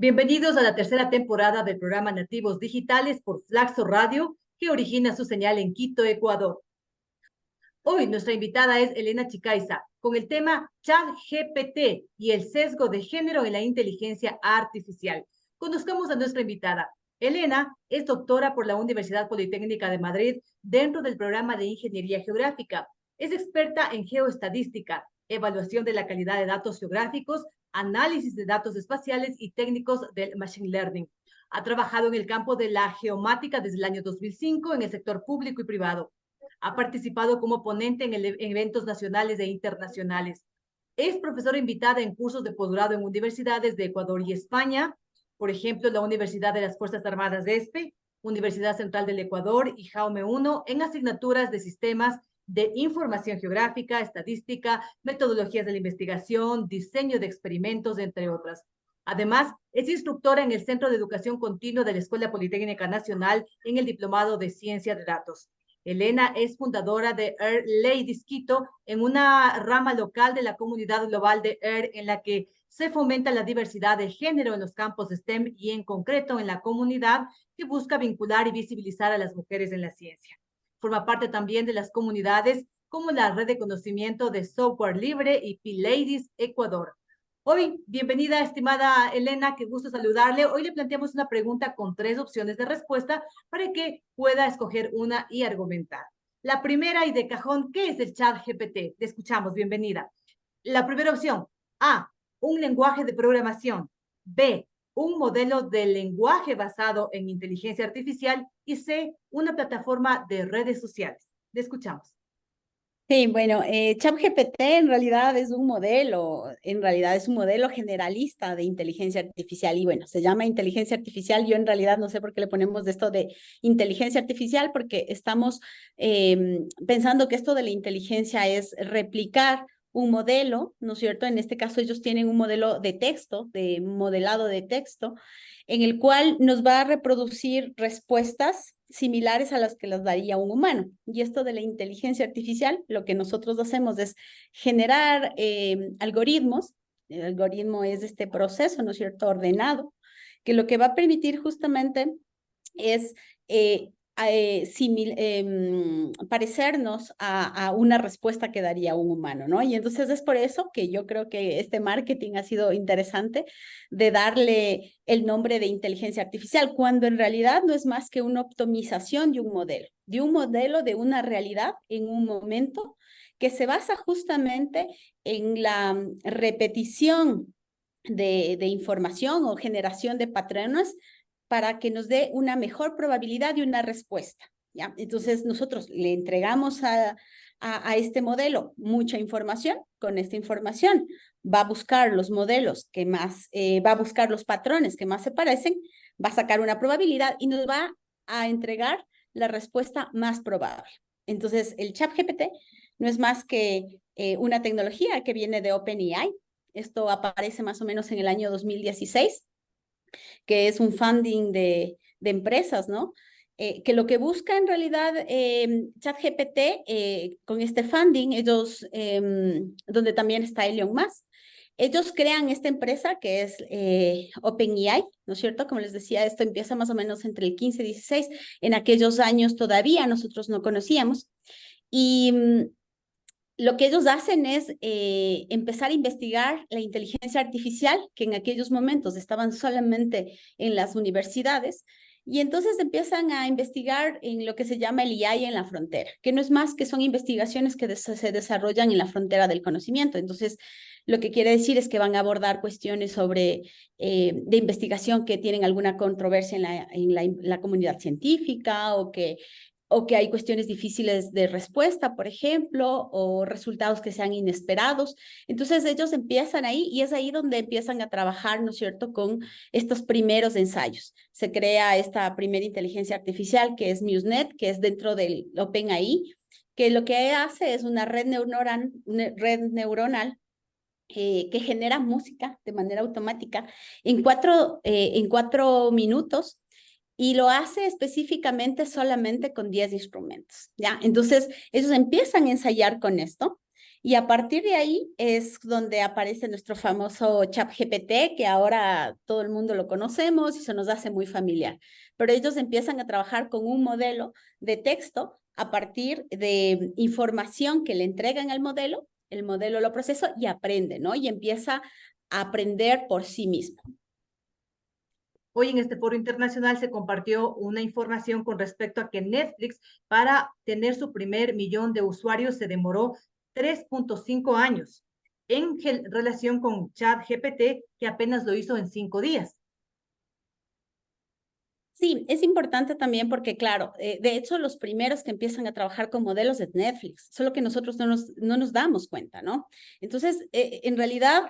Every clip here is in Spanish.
Bienvenidos a la tercera temporada del programa Nativos Digitales por Flaxo Radio, que origina su señal en Quito, Ecuador. Hoy nuestra invitada es Elena Chicaiza, con el tema ChatGPT y el sesgo de género en la inteligencia artificial. Conozcamos a nuestra invitada. Elena es doctora por la Universidad Politécnica de Madrid dentro del programa de Ingeniería Geográfica. Es experta en geoestadística, evaluación de la calidad de datos geográficos, análisis de datos espaciales y técnicos del machine learning. Ha trabajado en el campo de la geomática desde el año 2005 en el sector público y privado. Ha participado como ponente en eventos nacionales e internacionales. Es profesora invitada en cursos de posgrado en universidades de Ecuador y España, por ejemplo, la Universidad de las Fuerzas Armadas de ESPE, Universidad Central del Ecuador y Jaume I, en asignaturas de sistemas de información geográfica, estadística, metodologías de la investigación, diseño de experimentos, entre otras. Además, es instructora en el Centro de Educación Continua de la Escuela Politécnica Nacional en el Diplomado de Ciencia de Datos. Elena es fundadora de Air Ladies Quito, en una rama local de la comunidad global de Air, en la que se fomenta la diversidad de género en los campos STEM y en concreto en la comunidad que busca vincular y visibilizar a las mujeres en la ciencia. Forma parte también de las comunidades como la Red de Conocimiento de Software Libre y P-Ladies Ecuador. Hoy, bienvenida, estimada Elena, qué gusto saludarle. Hoy le planteamos una pregunta con 3 opciones de respuesta para que pueda escoger una y argumentar. La primera y de cajón, ¿qué es el ChatGPT? Te escuchamos, bienvenida. La primera opción, A, un lenguaje de programación. B, un modelo de lenguaje basado en inteligencia artificial. Y C, una plataforma de redes sociales. Te escuchamos. Sí, bueno, ChatGPT en realidad es un modelo generalista de inteligencia artificial y bueno, se llama inteligencia artificial. Yo en realidad no sé por qué le ponemos de esto de inteligencia artificial, porque estamos pensando que esto de la inteligencia es replicar un modelo, ¿no es cierto? En este caso ellos tienen un modelo de texto, de modelado de texto, en el cual nos va a reproducir respuestas similares a las que las daría un humano. Y esto de la inteligencia artificial, lo que nosotros hacemos es generar algoritmos. El algoritmo es este proceso, ¿no es cierto?, ordenado, que lo que va a permitir justamente es parecernos a una respuesta que daría un humano, ¿no? Y entonces es por eso que yo creo que este marketing ha sido interesante de darle el nombre de inteligencia artificial, cuando en realidad no es más que una optimización de un modelo de una realidad en un momento que se basa justamente en la repetición de información o generación de patrones para que nos dé una mejor probabilidad de una respuesta, ¿ya? Entonces nosotros le entregamos a este modelo mucha información. Con esta información va a buscar los modelos que más, va a buscar los patrones que más se parecen, va a sacar una probabilidad y nos va a entregar la respuesta más probable. Entonces el ChatGPT no es más que una tecnología que viene de OpenAI. Esto aparece más o menos en el año 2016, que es un funding de empresas, ¿no? Que lo que busca en realidad ChatGPT con este funding, ellos, donde también está Elon Musk, ellos crean esta empresa que es OpenAI, ¿no es cierto? Como les decía, esto empieza más o menos entre el 15 y 16. En aquellos años todavía nosotros no conocíamos. Y lo que ellos hacen es empezar a investigar la inteligencia artificial, que en aquellos momentos estaban solamente en las universidades, y entonces empiezan a investigar en lo que se llama el AI en la frontera, que no es más que son investigaciones que se desarrollan en la frontera del conocimiento. Entonces, lo que quiere decir es que van a abordar cuestiones sobre de investigación que tienen alguna controversia en la comunidad científica, o que hay cuestiones difíciles de respuesta, por ejemplo, o resultados que sean inesperados. Entonces ellos empiezan ahí y es ahí donde empiezan a trabajar, ¿no es cierto?, con estos primeros ensayos. Se crea esta primera inteligencia artificial que es MuseNet, que es dentro del OpenAI, que lo que hace es una red neuronal que genera música de manera automática en 4 minutos, y lo hace específicamente solamente con 10 instrumentos, ¿ya? Entonces, ellos empiezan a ensayar con esto Y a partir de ahí es donde aparece nuestro famoso ChatGPT, que ahora todo el mundo lo conocemos y se nos hace muy familiar. Pero ellos empiezan a trabajar con un modelo de texto a partir de información que le entregan al modelo, el modelo lo procesa y aprende, ¿no? Y empieza a aprender por sí mismo. Hoy en este foro internacional se compartió una información con respecto a que Netflix, para tener su primer millón de usuarios, se demoró 3.5 años en relación con ChatGPT, que apenas lo hizo en 5 días. Sí, es importante también porque, claro, de hecho, los primeros que empiezan a trabajar con modelos de Netflix, solo que nosotros no nos damos cuenta, ¿no? Entonces, en realidad,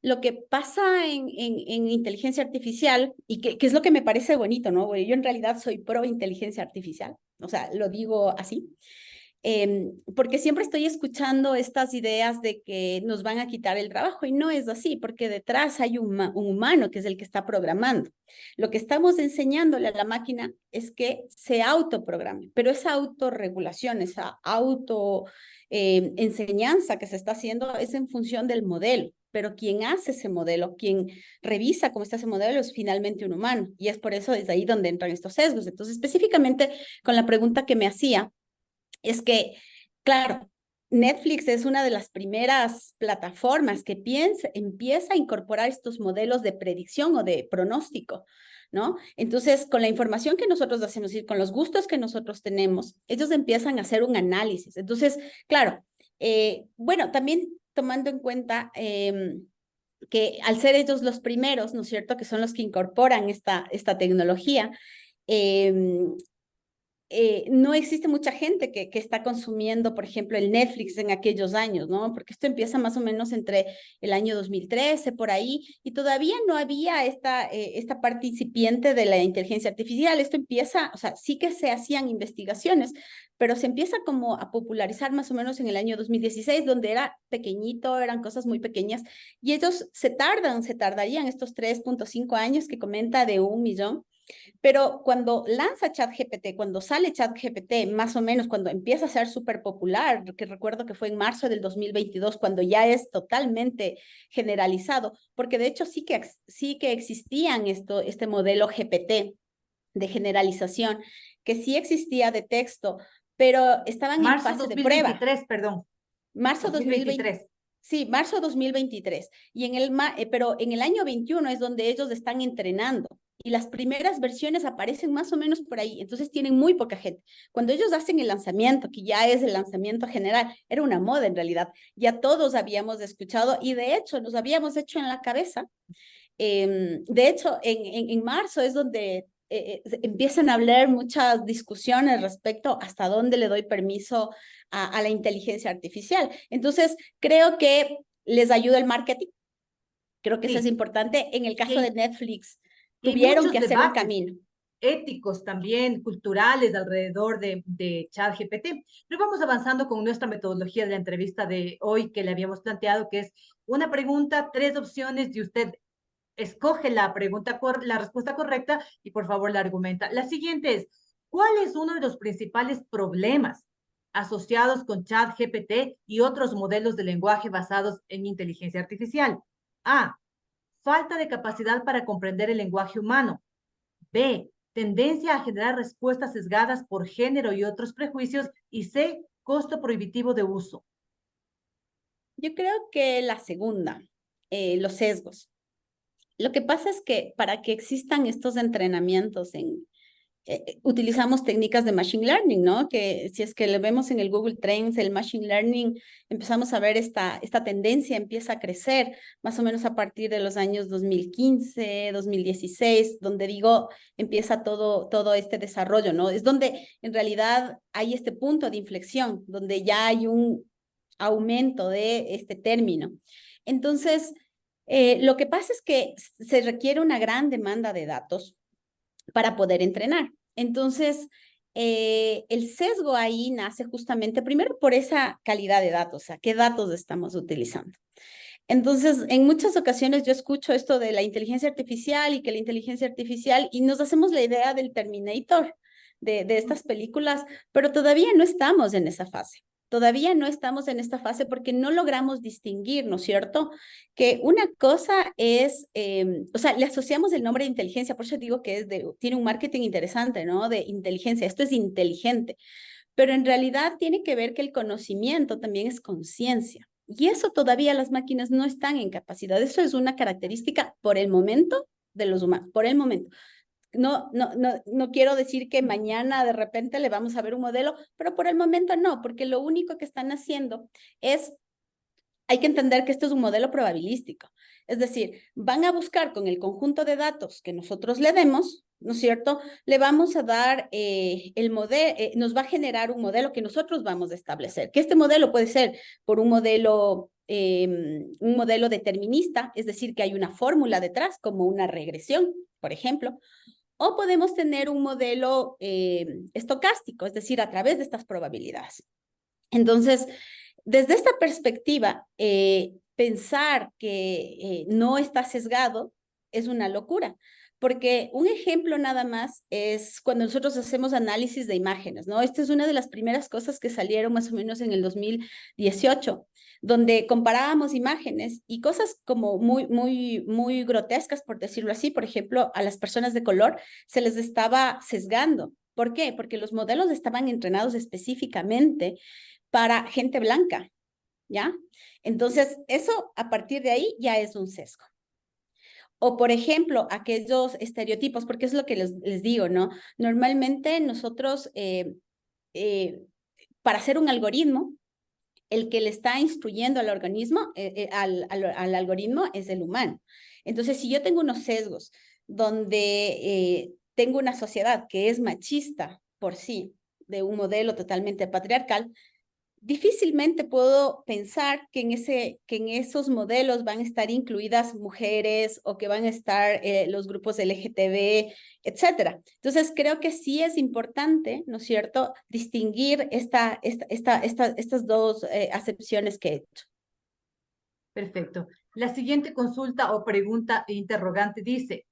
lo que pasa en inteligencia artificial, y que es lo que me parece bonito, ¿no? Yo en realidad soy pro inteligencia artificial, o sea, lo digo así, porque siempre estoy escuchando estas ideas de que nos van a quitar el trabajo y no es así, porque detrás hay un humano que es el que está programando. Lo que estamos enseñándole a la máquina es que se autoprograme, pero esa autorregulación, esa auto enseñanza que se está haciendo es en función del modelo, pero quien hace ese modelo, quien revisa cómo está ese modelo es finalmente un humano, y es por eso desde ahí donde entran estos sesgos. Entonces, específicamente con la pregunta que me hacía, es que, claro, Netflix es una de las primeras plataformas que empieza a incorporar estos modelos de predicción o de pronóstico, ¿no? Entonces, con la información que nosotros hacemos y con los gustos que nosotros tenemos, ellos empiezan a hacer un análisis. Entonces, claro, bueno, también tomando en cuenta que al ser ellos los primeros, ¿no es cierto?, que son los que incorporan esta tecnología, eh, no existe mucha gente que está consumiendo, por ejemplo, el Netflix en aquellos años, ¿no? Porque esto empieza más o menos entre el año 2013, por ahí, y todavía no había esta parte incipiente de la inteligencia artificial. Esto empieza, o sea, sí que se hacían investigaciones, pero se empieza como a popularizar más o menos en el año 2016, donde era pequeñito, eran cosas muy pequeñas, y ellos se tardarían estos 3.5 años que comenta de 1 millón. Pero cuando lanza ChatGPT, cuando sale ChatGPT, más o menos cuando empieza a ser súper popular, que recuerdo que fue en marzo del 2022, cuando ya es totalmente generalizado, porque de hecho sí que existían este modelo GPT de generalización, que sí existía de texto, pero estaban en Marzo fase de prueba. 2023, perdón. Marzo 2020. 2023. Sí, marzo 2023. Pero en el año 21 es donde ellos están entrenando. Y las primeras versiones aparecen más o menos por ahí. Entonces tienen muy poca gente. Cuando ellos hacen el lanzamiento, que ya es el lanzamiento general, era una moda en realidad. Ya todos habíamos escuchado y de hecho nos habíamos hecho en la cabeza. De hecho, en marzo es donde empiezan a hablar muchas discusiones respecto hasta dónde le doy permiso a la inteligencia artificial. Entonces, creo que les ayuda el marketing. Creo que eso es Sí, importante. En el caso de y Netflix, hay tuvieron muchos que hacer un debates camino. éticos también, culturales alrededor de ChatGPT. Pero vamos avanzando con nuestra metodología de la entrevista de hoy que le habíamos planteado, que es una pregunta, 3 opciones, y usted escoge la pregunta, la respuesta correcta y por favor la argumenta. La siguiente es, ¿cuál es uno de los principales problemas asociados con ChatGPT y otros modelos de lenguaje basados en inteligencia artificial? A, falta de capacidad para comprender el lenguaje humano. B, tendencia a generar respuestas sesgadas por género y otros prejuicios. Y C, costo prohibitivo de uso. Yo creo que la segunda, los sesgos. Lo que pasa es que para que existan estos entrenamientos utilizamos técnicas de machine learning, ¿no? Que si es que le vemos en el Google Trends, el machine learning, empezamos a ver esta tendencia, empieza a crecer más o menos a partir de los años 2015, 2016, donde digo, empieza todo este desarrollo, ¿no? Es donde en realidad hay este punto de inflexión, donde ya hay un aumento de este término. Entonces, lo que pasa es que se requiere una gran demanda de datos para poder entrenar. Entonces, el sesgo ahí nace justamente primero por esa calidad de datos, o sea, qué datos estamos utilizando. Entonces, en muchas ocasiones yo escucho esto de la inteligencia artificial y que la inteligencia artificial, y nos hacemos la idea del Terminator, de estas películas, pero todavía no estamos en esa fase. Todavía no estamos en esta fase porque no logramos distinguir, ¿no es cierto? Que una cosa es, o sea, le asociamos el nombre de inteligencia, por eso digo que tiene un marketing interesante, ¿no? De inteligencia, esto es inteligente, pero en realidad tiene que ver que el conocimiento también es conciencia. Y eso todavía las máquinas no están en capacidad. Eso es una característica por el momento de los humanos, por el momento. No quiero decir que mañana de repente le vamos a ver un modelo, pero por el momento no, porque lo único que están haciendo es, hay que entender que esto es un modelo probabilístico. Es decir, van a buscar con el conjunto de datos que nosotros le demos, ¿no es cierto? Le vamos a dar el modelo, nos va a generar un modelo que nosotros vamos a establecer, que este modelo puede ser por un modelo determinista, es decir, que hay una fórmula detrás, como una regresión, por ejemplo, o podemos tener un modelo estocástico, es decir, a través de estas probabilidades. Entonces, desde esta perspectiva, pensar que no está sesgado es una locura, porque un ejemplo nada más es cuando nosotros hacemos análisis de imágenes, ¿no? Esta es una de las primeras cosas que salieron más o menos en el 2018, donde comparábamos imágenes y cosas como muy grotescas, por decirlo así. Por ejemplo, a las personas de color se les estaba sesgando. ¿Por qué? Porque los modelos estaban entrenados específicamente para gente blanca, ¿ya? Entonces, eso a partir de ahí ya es un sesgo. O, por ejemplo, aquellos estereotipos, porque es lo que les digo, ¿no? Normalmente nosotros, para hacer un algoritmo, el que le está instruyendo al organismo, al algoritmo es el humano. Entonces, si yo tengo unos sesgos donde tengo una sociedad que es machista por sí, de un modelo totalmente patriarcal, difícilmente puedo pensar que en esos modelos van a estar incluidas mujeres o que van a estar los grupos LGTB, etcétera. Entonces, creo que sí es importante, ¿no es cierto?, distinguir estas dos acepciones que he hecho. Perfecto. La siguiente consulta o pregunta e interrogante dice,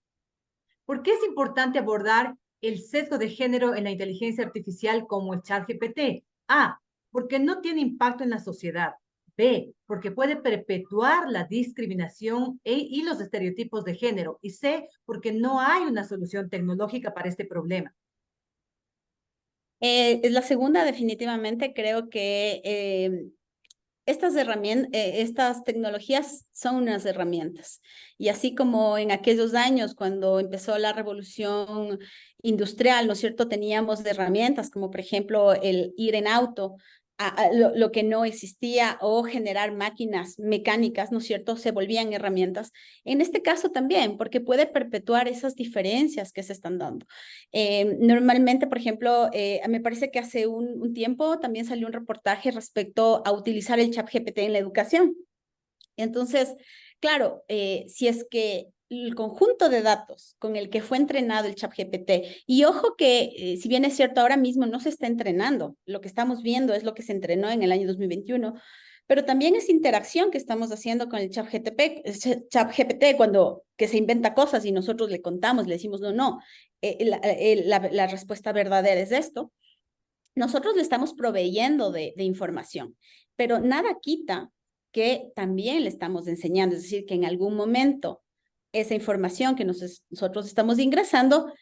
¿por qué es importante abordar el sesgo de género en la inteligencia artificial como el ChatGPT? A, porque no tiene impacto en la sociedad. B, porque puede perpetuar la discriminación y los estereotipos de género. Y C, porque no hay una solución tecnológica para este problema. La segunda, definitivamente, creo que estas tecnologías son unas herramientas. Y así como en aquellos años, cuando empezó la revolución industrial, ¿no es cierto? Teníamos herramientas como, por ejemplo, el ir en auto, lo que no existía, o generar máquinas mecánicas, ¿no es cierto? Se volvían herramientas. En este caso también, porque puede perpetuar esas diferencias que se están dando. Normalmente, por ejemplo, me parece que hace un tiempo también salió un reportaje respecto a utilizar el ChatGPT en la educación. Entonces, claro, si es que el conjunto de datos con el que fue entrenado el ChatGPT, y ojo que si bien es cierto, ahora mismo no se está entrenando, lo que estamos viendo es lo que se entrenó en el año 2021, pero también es interacción que estamos haciendo con el ChatGPT cuando que se inventa cosas y nosotros le contamos, le decimos, no, la respuesta verdadera es esto. Nosotros le estamos proveyendo de información, pero nada quita que también le estamos enseñando, es decir, que en algún momento esa información que nosotros estamos ingresando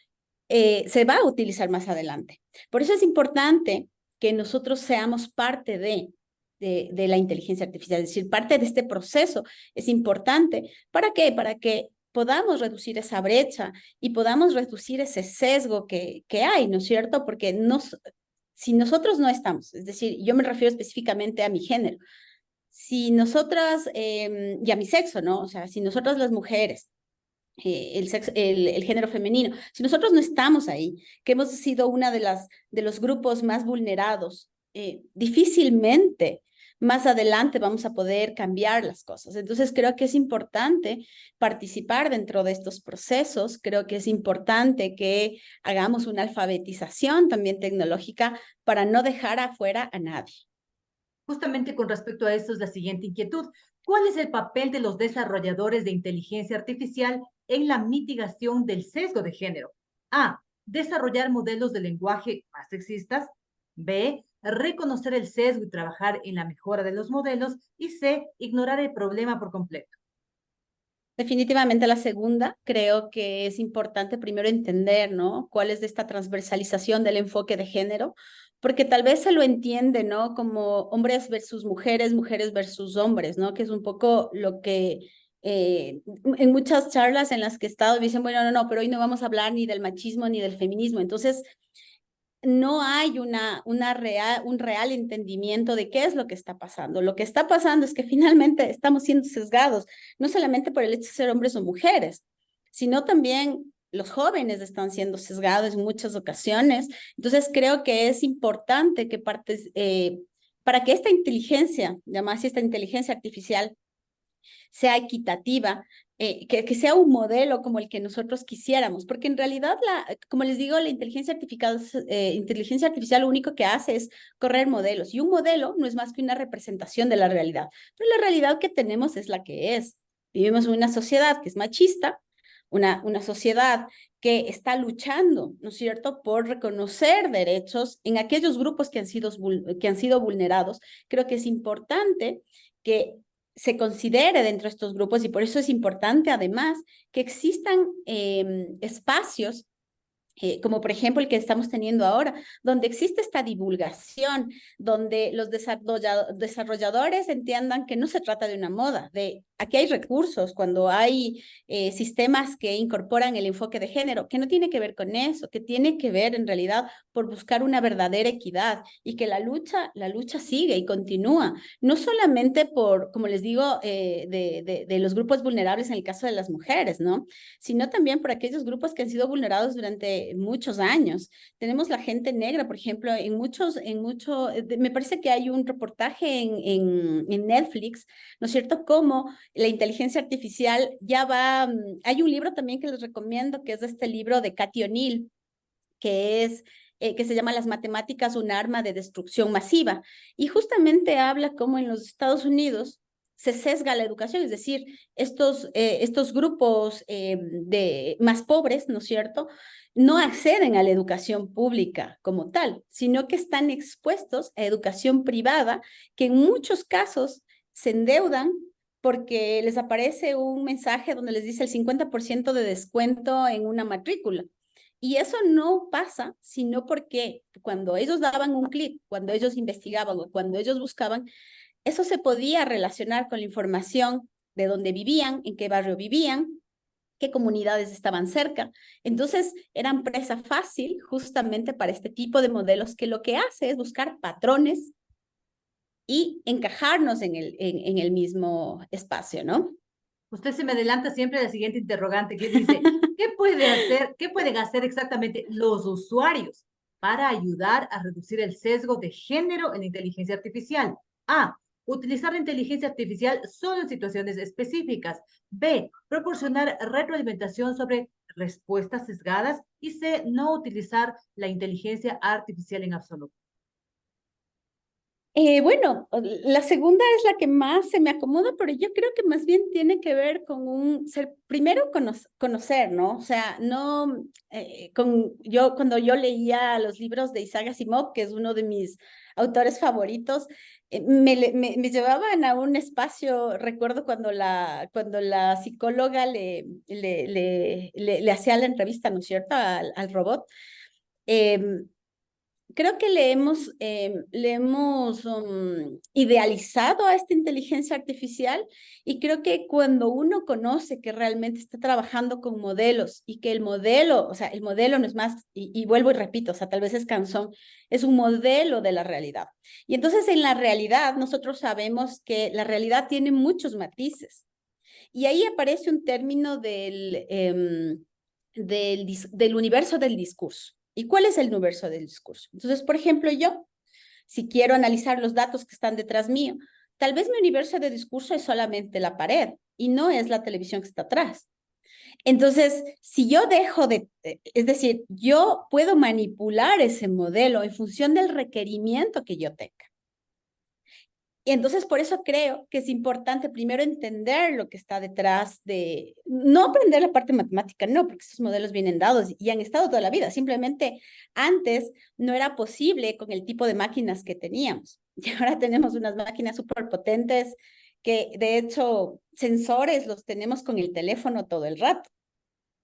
se va a utilizar más adelante. Por eso es importante que nosotros seamos parte de la inteligencia artificial, es decir, parte de este proceso es importante. ¿Para qué? Para que podamos reducir esa brecha y podamos reducir ese sesgo que hay, ¿no es cierto? Porque si nosotros no estamos, es decir, yo me refiero específicamente a mi género, si nosotras, y a mi sexo, ¿no? O sea, si nosotras las mujeres, el género femenino, si nosotros no estamos ahí, que hemos sido una de los grupos más vulnerados, difícilmente más adelante vamos a poder cambiar las cosas. Entonces creo que es importante participar dentro de estos procesos, creo que es importante que hagamos una alfabetización también tecnológica para no dejar afuera a nadie. Justamente con respecto a esto es la siguiente inquietud. ¿Cuál es el papel de los desarrolladores de inteligencia artificial en la mitigación del sesgo de género? A, desarrollar modelos de lenguaje más sexistas. B, reconocer el sesgo y trabajar en la mejora de los modelos, y C, ignorar el problema por completo. Definitivamente la segunda, creo que es importante primero entender, ¿no? Cuál es esta transversalización del enfoque de género, porque tal vez se lo entiende, ¿no? Como hombres versus mujeres, mujeres versus hombres, ¿no? Que es un poco lo que en muchas charlas en las que he estado dicen, bueno, no, pero hoy no vamos a hablar ni del machismo ni del feminismo. Entonces, no hay un real entendimiento de qué es lo que está pasando. Lo que está pasando es que finalmente estamos siendo sesgados, no solamente por el hecho de ser hombres o mujeres, sino también los jóvenes están siendo sesgados en muchas ocasiones. Entonces creo que es importante que para que esta inteligencia, llamarse esta inteligencia artificial, sea equitativa, que sea un modelo como el que nosotros quisiéramos, porque en realidad, como les digo, la inteligencia artificial lo único que hace es correr modelos, y un modelo no es más que una representación de la realidad, pero la realidad que tenemos es la que es. Vivimos en una sociedad que es machista, una sociedad que está luchando, ¿no es cierto?, por reconocer derechos en aquellos grupos que han sido vulnerados. Creo que es importante que se considere dentro de estos grupos, y por eso es importante además que existan espacios como por ejemplo el que estamos teniendo ahora, donde existe esta divulgación, donde los desarrolladores entiendan que no se trata de una moda, de aquí hay recursos, cuando hay sistemas que incorporan el enfoque de género, que no tiene que ver con eso, que tiene que ver en realidad por buscar una verdadera equidad, y que la lucha sigue y continúa, no solamente por, como les digo, de los grupos vulnerables en el caso de las mujeres, ¿no? Sino también por aquellos grupos que han sido vulnerados durante muchos años. Tenemos la gente negra, por ejemplo, me parece que hay un reportaje en Netflix, ¿no es cierto?, cómo la inteligencia artificial ya va, hay un libro también que les recomiendo, que es este libro de Cathy O'Neil, que se llama Las matemáticas, un arma de destrucción masiva, y justamente habla cómo en los Estados Unidos se sesga la educación, es decir, estos grupos más pobres, ¿no es cierto?, no acceden a la educación pública como tal, sino que están expuestos a educación privada, que en muchos casos se endeudan porque les aparece un mensaje donde les dice el 50% de descuento en una matrícula. Y eso no pasa, sino porque cuando ellos daban un clic, cuando ellos investigaban o cuando ellos buscaban, eso se podía relacionar con la información de dónde vivían, en qué barrio vivían, qué comunidades estaban cerca. Entonces, eran presa fácil justamente para este tipo de modelos, que lo que hace es buscar patrones y encajarnos en el mismo espacio, ¿no? Usted se me adelanta siempre a la siguiente interrogante, que dice, qué pueden hacer exactamente los usuarios para ayudar a reducir el sesgo de género en la inteligencia artificial? A, utilizar la inteligencia artificial solo en situaciones específicas. B, proporcionar retroalimentación sobre respuestas sesgadas. Y C, no utilizar la inteligencia artificial en absoluto. Bueno, la segunda es la que más se me acomoda, pero yo creo que más bien tiene que ver con primero conocer, ¿no? O sea, no, cuando yo leía los libros de Isaac Asimov, que es uno de mis autores favoritos, me llevaban a un espacio. Recuerdo cuando la psicóloga le hacía la entrevista, ¿no es cierto?, al robot. Creo que le hemos idealizado a esta inteligencia artificial, y creo que cuando uno conoce que realmente está trabajando con modelos, y que el modelo, o sea, el modelo no es más, y vuelvo y repito, o sea, tal vez es cansón, es un modelo de la realidad. Y entonces en la realidad nosotros sabemos que la realidad tiene muchos matices, y ahí aparece un término del universo del discurso. ¿Y cuál es el universo del discurso? Entonces, por ejemplo, yo, si quiero analizar los datos que están detrás mío, tal vez mi universo de discurso es solamente la pared y no es la televisión que está atrás. Entonces, si yo es decir, yo puedo manipular ese modelo en función del requerimiento que yo tenga. Y entonces por eso creo que es importante primero entender lo que está detrás de, no aprender la parte matemática, no, porque esos modelos vienen dados y han estado toda la vida. Simplemente antes no era posible con el tipo de máquinas que teníamos. Y ahora tenemos unas máquinas súper potentes que de hecho sensores los tenemos con el teléfono todo el rato,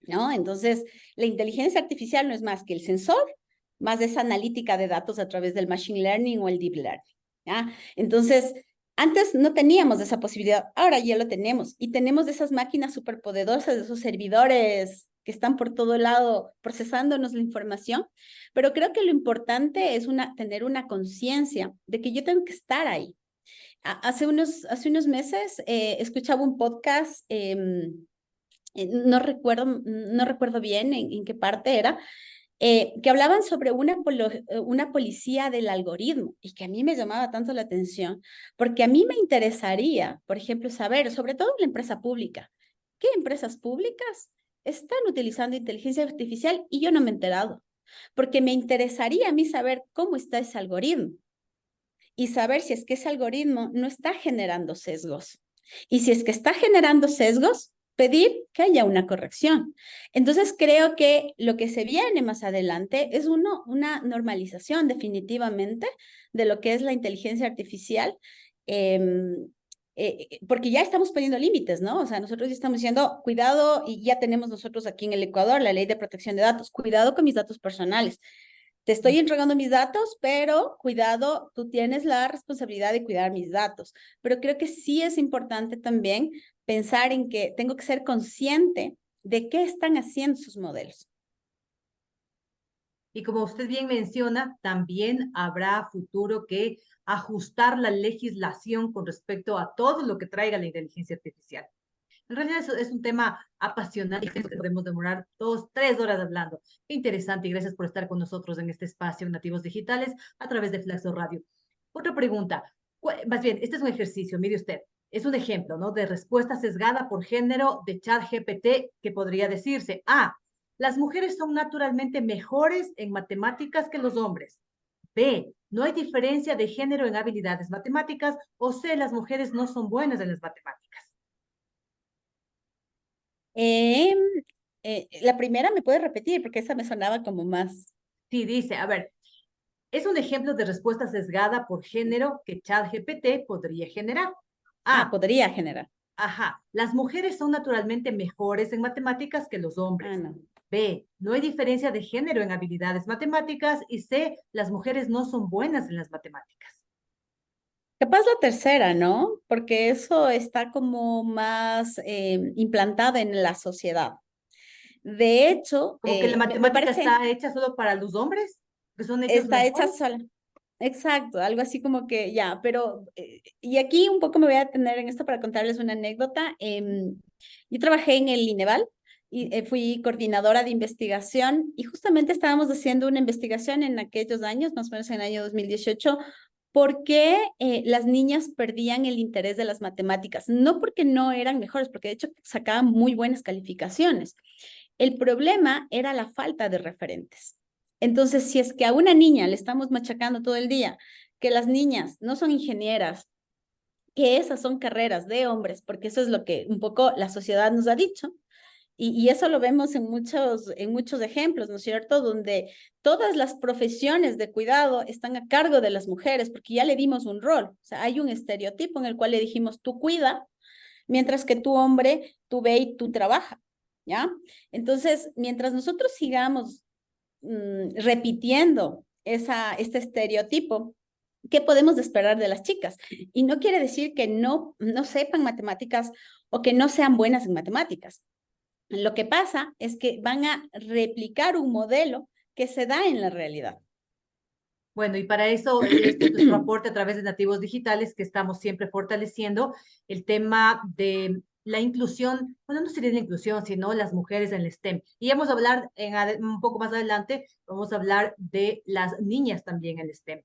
¿no? Entonces la inteligencia artificial no es más que el sensor, más esa analítica de datos a través del machine learning o el deep learning. ¿Ya? Entonces, antes no teníamos esa posibilidad, ahora ya lo tenemos y tenemos esas máquinas superpoderosas, esos servidores que están por todo lado procesándonos la información, pero creo que lo importante es tener una conciencia de que yo tengo que estar ahí. Hace unos meses escuchaba un podcast, no recuerdo bien en qué parte era, que hablaban sobre una policía del algoritmo y que a mí me llamaba tanto la atención, porque a mí me interesaría, por ejemplo, saber, sobre todo en la empresa pública, qué empresas públicas están utilizando inteligencia artificial y yo no me he enterado, porque me interesaría a mí saber cómo está ese algoritmo y saber si es que ese algoritmo no está generando sesgos. Y si es que está generando sesgos, pedir que haya una corrección. Entonces, creo que lo que se viene más adelante es una normalización definitivamente de lo que es la inteligencia artificial, porque ya estamos poniendo límites, ¿no? O sea, nosotros ya estamos diciendo, cuidado, y ya tenemos nosotros aquí en el Ecuador la ley de protección de datos, cuidado con mis datos personales. Te estoy entregando mis datos, pero cuidado, tú tienes la responsabilidad de cuidar mis datos. Pero creo que sí es importante también pensar en que tengo que ser consciente de qué están haciendo sus modelos. Y como usted bien menciona, también habrá futuro que ajustar la legislación con respecto a todo lo que traiga la inteligencia artificial. En realidad es un tema apasionante que podemos demorar 2, 3 horas hablando. Qué interesante y gracias por estar con nosotros en este espacio Nativos Digitales a través de Flaxo Radio. Otra pregunta, más bien, este es un ejercicio, mire usted, es un ejemplo, ¿no? De respuesta sesgada por género de ChatGPT que podría decirse, A, las mujeres son naturalmente mejores en matemáticas que los hombres. B, no hay diferencia de género en habilidades matemáticas. O C, las mujeres no son buenas en las matemáticas. Em, la primera me puede repetir porque esa me sonaba como más. Sí, dice, a ver, es un ejemplo de respuesta sesgada por género que ChatGPT podría generar. A, Podría generar. ajá, las mujeres son naturalmente mejores en matemáticas que los hombres. No. B, no hay diferencia de género en habilidades matemáticas. Y C, las mujeres no son buenas en las matemáticas. Capaz la tercera, ¿no? Porque eso está como más implantado en la sociedad. De hecho, Como que la me matemática parece, está hecha solo para los hombres, que son ellos está hecha mejores. sola. Exacto, algo así como que ya, pero, y aquí un poco me voy a detener en esto para contarles una anécdota. Yo trabajé en el INEVAL y fui coordinadora de investigación y justamente estábamos haciendo una investigación en aquellos años, más o menos en el año 2018, por qué las niñas perdían el interés de las matemáticas. No porque no eran mejores, porque de hecho sacaban muy buenas calificaciones. El problema era la falta de referentes. Entonces, si es que a una niña le estamos machacando todo el día, que las niñas no son ingenieras, que esas son carreras de hombres, porque eso es lo que un poco la sociedad nos ha dicho, y eso lo vemos en muchos ejemplos, ¿no es cierto? Donde todas las profesiones de cuidado están a cargo de las mujeres, porque ya le dimos un rol. O sea, hay un estereotipo en el cual le dijimos, tú cuida, mientras que tú, hombre, tú ve y tú trabaja, ¿ya? Entonces, mientras nosotros sigamos repitiendo este estereotipo, ¿qué podemos esperar de las chicas? Y no quiere decir que no sepan matemáticas o que no sean buenas en matemáticas. Lo que pasa es que van a replicar un modelo que se da en la realidad. Bueno, y para eso, este es nuestro aporte a través de Nativos Digitales, que estamos siempre fortaleciendo el tema de la inclusión, bueno, no sería la inclusión, sino las mujeres en el STEM. Y vamos a hablar un poco más adelante, vamos a hablar de las niñas también en el STEM.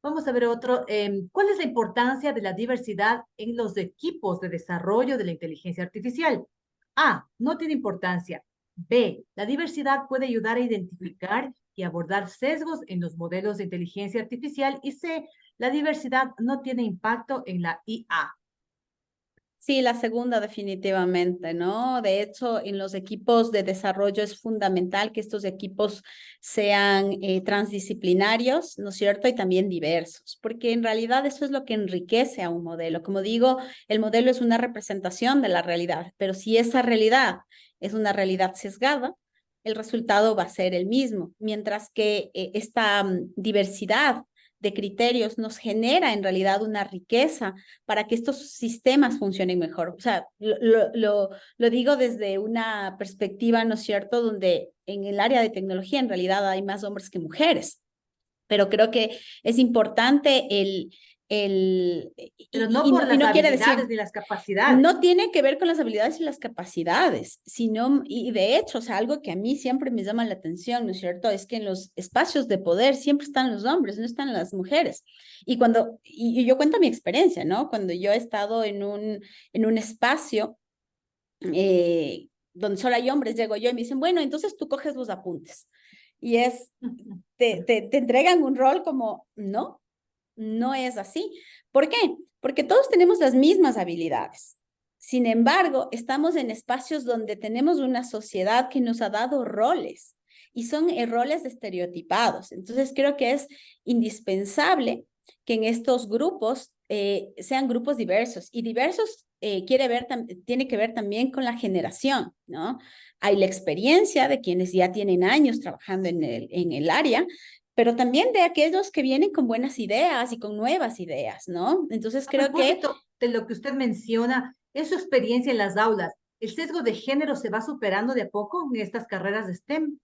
Vamos a ver otro, ¿cuál es la importancia de la diversidad en los equipos de desarrollo de la inteligencia artificial? A, no tiene importancia. B, la diversidad puede ayudar a identificar y abordar sesgos en los modelos de inteligencia artificial. Y C, la diversidad no tiene impacto en la IA. Sí, la segunda definitivamente, ¿no? De hecho, en los equipos de desarrollo es fundamental que estos equipos sean transdisciplinarios, ¿no es cierto? Y también diversos, porque en realidad eso es lo que enriquece a un modelo. Como digo, el modelo es una representación de la realidad, pero si esa realidad es una realidad sesgada, el resultado va a ser el mismo, mientras que esta diversidad de criterios nos genera en realidad una riqueza para que estos sistemas funcionen mejor. O sea, lo digo desde una perspectiva, ¿no es cierto?, donde en el área de tecnología en realidad hay más hombres que mujeres, pero creo que es importante Pero no por y las no quiere habilidades decir, ni las capacidades. no tiene que ver con las habilidades y las capacidades, sino, y de hecho, o sea, algo que a mí siempre me llama la atención, ¿no es cierto? Es que en los espacios de poder siempre están los hombres, no están las mujeres. Y yo cuento mi experiencia, ¿no? Cuando yo he estado en un espacio donde solo hay hombres, llego yo y me dicen, bueno, entonces tú coges los apuntes. Y te entregan un rol como, no, no es así. ¿Por qué? Porque todos tenemos las mismas habilidades. Sin embargo, estamos en espacios donde tenemos una sociedad que nos ha dado roles y son roles estereotipados. Entonces, creo que es indispensable que en estos grupos sean grupos diversos y diversos tiene que ver también con la generación, ¿no? Hay la experiencia de quienes ya tienen años trabajando en el área, pero también de aquellos que vienen con buenas ideas y con nuevas ideas, ¿no? Entonces A creo que propósito de lo que usted menciona, es su experiencia en las aulas. ¿El sesgo de género se va superando de a poco en estas carreras de STEM?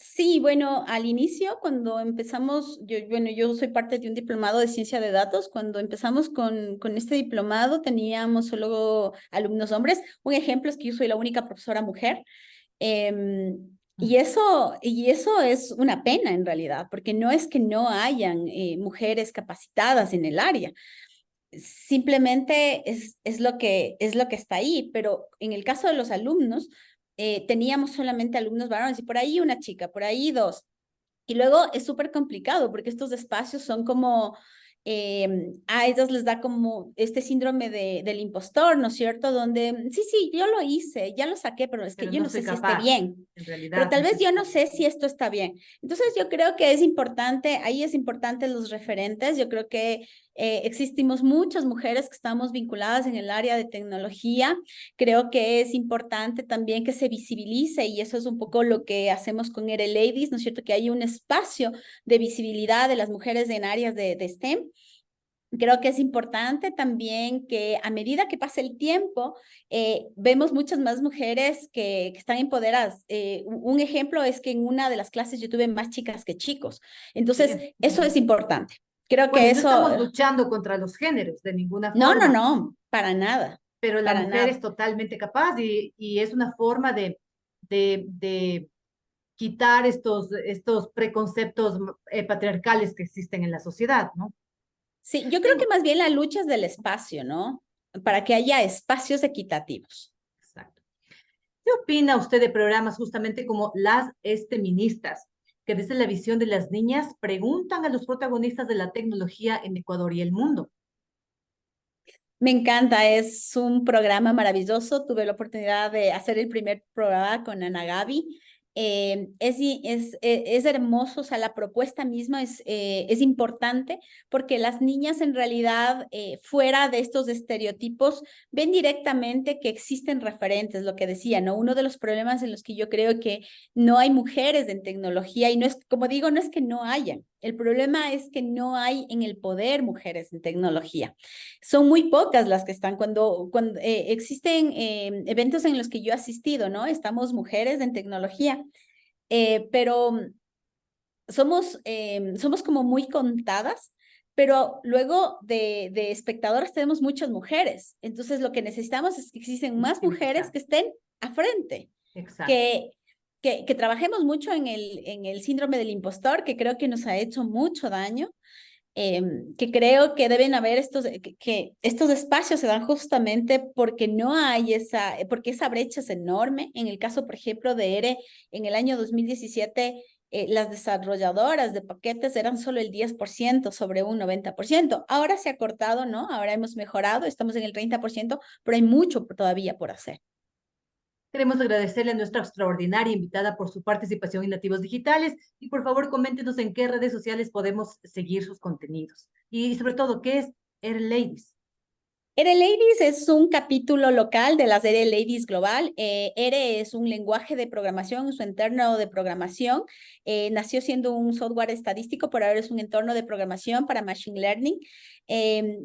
sí, bueno, al inicio, cuando empezamos, yo soy parte de un diplomado de ciencia de datos. Cuando empezamos con este diplomado, teníamos solo alumnos hombres. Un ejemplo es que yo soy la única profesora mujer. Y eso es una pena en realidad, porque no es que no hayan mujeres capacitadas en el área, simplemente es lo que está ahí, pero en el caso de los alumnos, teníamos solamente alumnos varones y por ahí una chica, por ahí dos. Y luego es súper complicado porque estos espacios son como, a ellos les da como este síndrome del impostor, ¿no es cierto? Donde, sí, yo lo hice, ya lo saqué, pero es que Pero yo no no soy sé si esté capaz. bien. En Pero realidad, tal no sé vez si yo está no bien. sé si esto está bien. Entonces yo creo que es importante, ahí es importante los referentes. Yo creo que existimos muchas mujeres que estamos vinculadas en el área de tecnología. Creo que es importante también que se visibilice y eso es un poco lo que hacemos con ERE Ladies, ¿no es cierto? Que hay un espacio de visibilidad de las mujeres en áreas de STEM. Creo que es importante también que a medida que pasa el tiempo, vemos muchas más mujeres que están empoderadas. Un ejemplo es que en una de las clases yo tuve más chicas que chicos. Entonces, Bien. eso es importante. Creo Bueno, que y no eso, estamos luchando contra los géneros de ninguna no, no, forma, no, para nada, pero la para mujer nada. es totalmente capaz y es una forma de quitar estos preconceptos patriarcales que existen en la sociedad, ¿no? Sí, yo creo que Tengo, más bien la lucha es del espacio, ¿no? Para que haya espacios equitativos. exacto. ¿Qué opina usted de programas justamente como Las Esteministas, que desde la visión de las niñas preguntan a los protagonistas de la tecnología en Ecuador y el mundo? Me encanta, es un programa maravilloso. Tuve la oportunidad de hacer el primer programa con Ana Gaby. Es hermoso, o sea, la propuesta misma es importante porque las niñas en realidad, fuera de estos estereotipos, ven directamente que existen referentes, lo que decía, ¿no? Uno de los problemas en los que yo creo que no hay mujeres en tecnología y no es, como digo, no es que no hayan. El problema es que no hay en el poder mujeres en tecnología. Son muy pocas las que están cuando existen eventos en los que yo he asistido, ¿no? Estamos mujeres en tecnología, pero somos como muy contadas, pero luego de espectadoras tenemos muchas mujeres. Entonces lo que necesitamos es que existen más mujeres Visibilizar. que estén a frente, Exacto. que, que trabajemos mucho en el síndrome del impostor, que creo que nos ha hecho mucho daño, que creo que deben haber que estos espacios se dan justamente porque no hay porque esa brecha es enorme. En el caso, por ejemplo, de ERE, en el año 2017 las desarrolladoras de paquetes eran solo el 10% sobre un 90%. Ahora se ha cortado, ¿no? Ahora hemos mejorado, estamos en el 30%, pero hay mucho todavía por hacer. Queremos agradecerle a nuestra extraordinaria invitada por su participación en Nativos Digitales y por favor coméntenos en qué redes sociales podemos seguir sus contenidos. Y sobre todo, ¿qué es Air Ladies? ERE Ladies es un capítulo local de las ERE Ladies Global. ERE es un lenguaje de programación, su entorno de programación. Nació siendo un software estadístico, pero ahora es un entorno de programación para Machine Learning.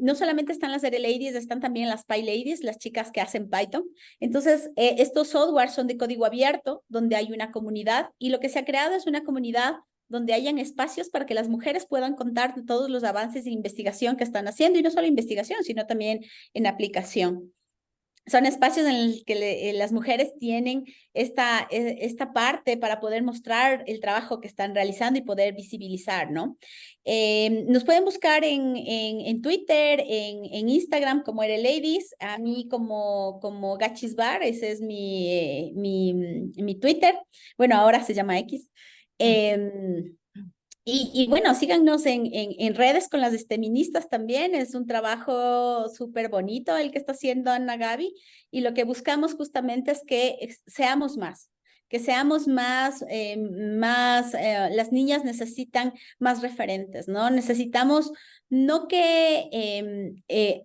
No solamente están las ERE Ladies, están también las Py Ladies, las chicas que hacen Python. Entonces, estos softwares son de código abierto, donde hay una comunidad, y lo que se ha creado es una comunidad donde hayan espacios para que las mujeres puedan contar todos los avances de investigación que están haciendo, y no solo investigación, sino también en aplicación. Son espacios en los que las mujeres tienen esta parte para poder mostrar el trabajo que están realizando y poder visibilizar, ¿no? Nos pueden buscar en Twitter, en Instagram como ERE Ladies, a mí como Gachisbar, ese es mi Twitter. Bueno, ahora se llama X. Y bueno, síganos en redes con las feministas también. Es un trabajo súper bonito el que está haciendo Ana Gaby, y lo que buscamos justamente es que seamos más. Las niñas necesitan más referentes, ¿no? Necesitamos no que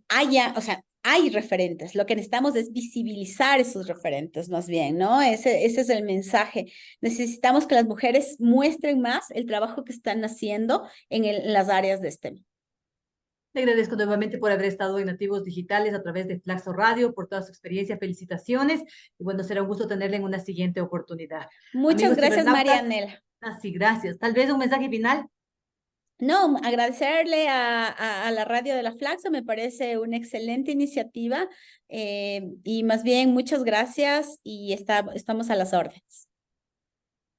haya, o sea, hay referentes, lo que necesitamos es visibilizar esos referentes más bien, ¿no? Ese es el mensaje. Necesitamos que las mujeres muestren más el trabajo que están haciendo en las áreas de STEM. Le agradezco nuevamente por haber estado en Nativos Digitales a través de Flaxo Radio, por toda su experiencia. Felicitaciones. Y bueno, será un gusto tenerla en una siguiente oportunidad. Muchas gracias, Marianela. Sí, gracias. Tal vez un mensaje final. No, agradecerle a la radio de la Flaxo, me parece una excelente iniciativa, y más bien muchas gracias, y estamos a las órdenes.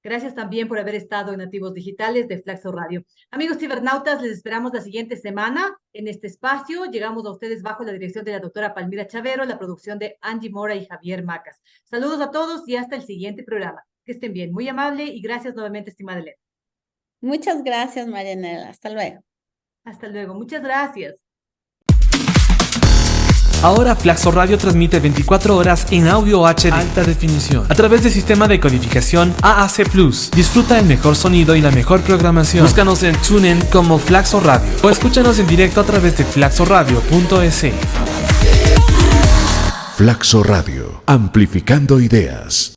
Gracias también por haber estado en Nativos Digitales de Flaxo Radio. Amigos cibernautas, les esperamos la siguiente semana en este espacio. Llegamos a ustedes bajo la dirección de la doctora Palmira Chavero, la producción de Angie Mora y Javier Macas. Saludos a todos y hasta el siguiente programa. Que estén bien, muy amable, y gracias nuevamente, estimada Elena. Muchas gracias, Marianela. Hasta luego. Hasta luego. Muchas gracias. Ahora Flaxo Radio transmite 24 horas en audio HD alta definición a través del sistema de codificación AAC+. Disfruta el mejor sonido y la mejor programación. Búscanos en TuneIn como Flaxo Radio o escúchanos en directo a través de flaxoradio.es. Flaxo Radio, amplificando ideas.